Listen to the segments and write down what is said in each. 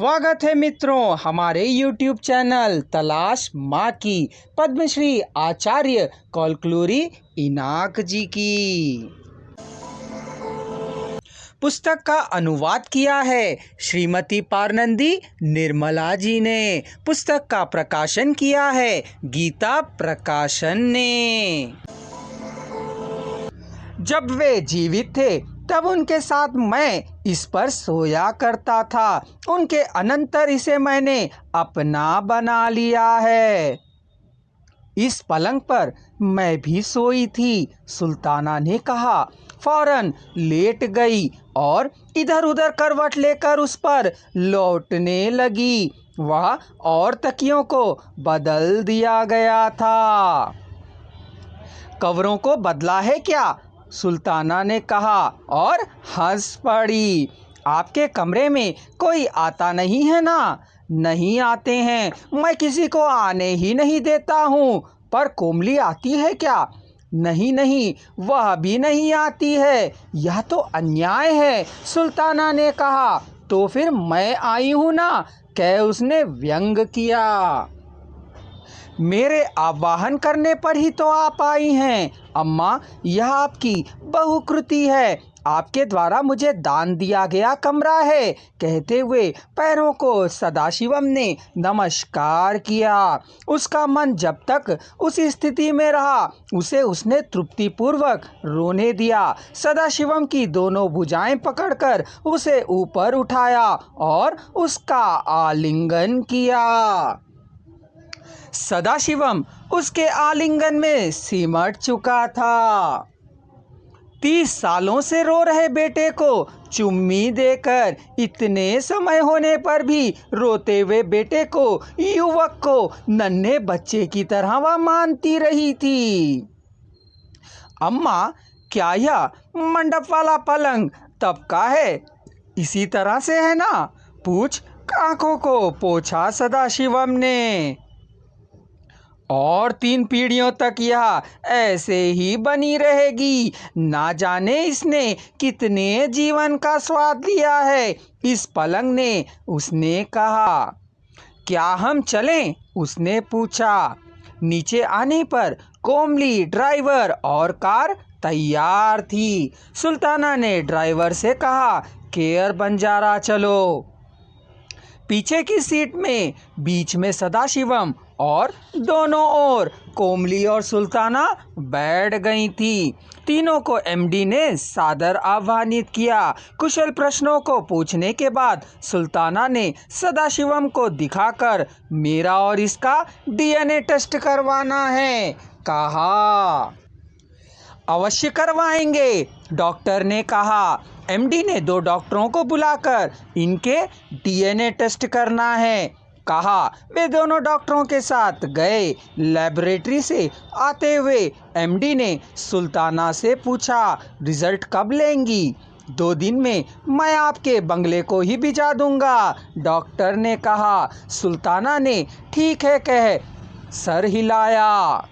स्वागत है मित्रों हमारे YouTube चैनल तलाश माँ की पद्मश्री आचार्य कौलक्लूरी इनाक जी की। पुस्तक का अनुवाद किया है श्रीमती पारनंदी निर्मला जी ने। पुस्तक का प्रकाशन किया है गीता प्रकाशन ने। जब वे जीवित थे तब उनके साथ मैं इस पर सोया करता था। उनके अनंतर इसे मैंने अपना बना लिया है। इस पलंग पर मैं भी सोई थी, सुल्ताना ने कहा। फौरन लेट गई और इधर उधर करवट लेकर उस पर लौटने लगी। वह और तकियों को बदल दिया गया था। कवरों को बदला है क्या? सुल्ताना ने कहा और हंस पड़ी। आपके कमरे में कोई आता नहीं है ना? नहीं आते हैं, मैं किसी को आने ही नहीं देता हूँ। पर कोमली आती है क्या? नहीं नहीं, वह भी नहीं आती है। यह तो अन्याय है, सुल्ताना ने कहा। तो फिर मैं आई हूँ ना, कह उसने व्यंग किया। मेरे आवाहन करने पर ही तो आप आई हैं। अम्मा, यह आपकी बहुकृति है, आपके द्वारा मुझे दान दिया गया कमरा है, कहते हुए पैरों को सदाशिवम ने नमस्कार किया। उसका मन जब तक उस स्थिति में रहा उसे उसने तृप्तिपूर्वक रोने दिया। सदाशिवम की दोनों भुजाएं पकड़कर उसे ऊपर उठाया और उसका आलिंगन किया। सदाशिवम उसके आलिंगन में सिमट चुका था। 30 सालों से रो रहे बेटे को चुम्मी देकर इतने समय होने पर भी रोते हुए बेटे को, युवक को नन्हे बच्चे की तरह वह मानती रही थी। अम्मा, क्या यह मंडप वाला पलंग तब का है? इसी तरह से है ना? पूछ आंखों को पोंछा सदाशिवम ने। और 3 पीढ़ियों तक यह ऐसे ही बनी रहेगी। ना जाने इसने कितने जीवन का स्वाद लिया है इस पलंग ने, उसने कहा। क्या हम चलें? उसने पूछा। नीचे आने पर कोमली, ड्राइवर और कार तैयार थी। सुल्ताना ने ड्राइवर से कहा, केयर बंजारा चलो। पीछे की सीट में बीच में सदाशिवम और दोनों ओर कोमली और सुल्ताना बैठ गई थी। तीनों को एमडी ने सादर आह्वानित किया। कुशल प्रश्नों को पूछने के बाद सुल्ताना ने सदाशिवम को दिखाकर मेरा और इसका डीएनए टेस्ट करवाना है, कहा। अवश्य करवाएंगे, डॉक्टर ने कहा। एमडी ने 2 डॉक्टरों को बुलाकर इनके डीएनए टेस्ट करना है, कहा। वे दोनों डॉक्टरों के साथ गए। लेबोरेटरी से आते हुए एमडी ने सुल्ताना से पूछा, रिजल्ट कब लेंगी? 2 दिन में मैं आपके बंगले को ही भिजा दूंगा, डॉक्टर ने कहा। सुल्ताना ने ठीक है कह सर हिलाया।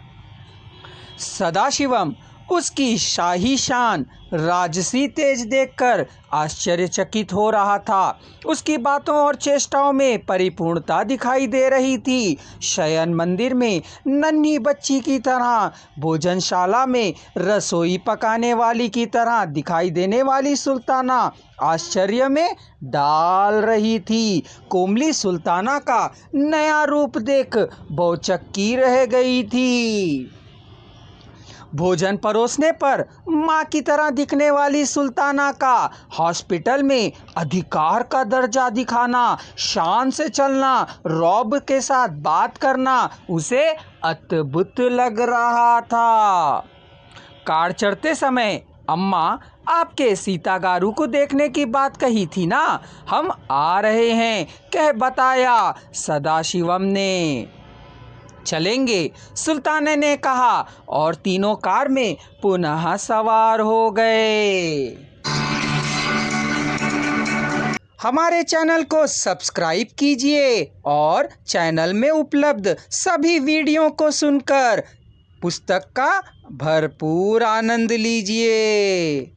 सदाशिवम उसकी शाही शान, राजसी तेज देखकर आश्चर्यचकित हो रहा था। उसकी बातों और चेष्टाओं में परिपूर्णता दिखाई दे रही थी। शयन मंदिर में नन्ही बच्ची की तरह, भोजनशाला में रसोई पकाने वाली की तरह दिखाई देने वाली सुल्ताना आश्चर्य में डाल रही थी। कोमली सुल्ताना का नया रूप देख भौचक्की रह गई थी। भोजन परोसने पर माँ की तरह दिखने वाली सुल्ताना का हॉस्पिटल में अधिकार का दर्जा दिखाना, शान से चलना, रौब के साथ बात करना उसे अद्भुत लग रहा था। कार चढ़ते समय अम्मा, आपके सीतागारू को देखने की बात कही थी ना, हम आ रहे हैं, कह बताया सदाशिवम ने। चलेंगे, सुल्ताना ने कहा और तीनों कार में पुनः सवार हो गए। हमारे चैनल को सब्सक्राइब कीजिए और चैनल में उपलब्ध सभी वीडियो को सुनकर पुस्तक का भरपूर आनंद लीजिए।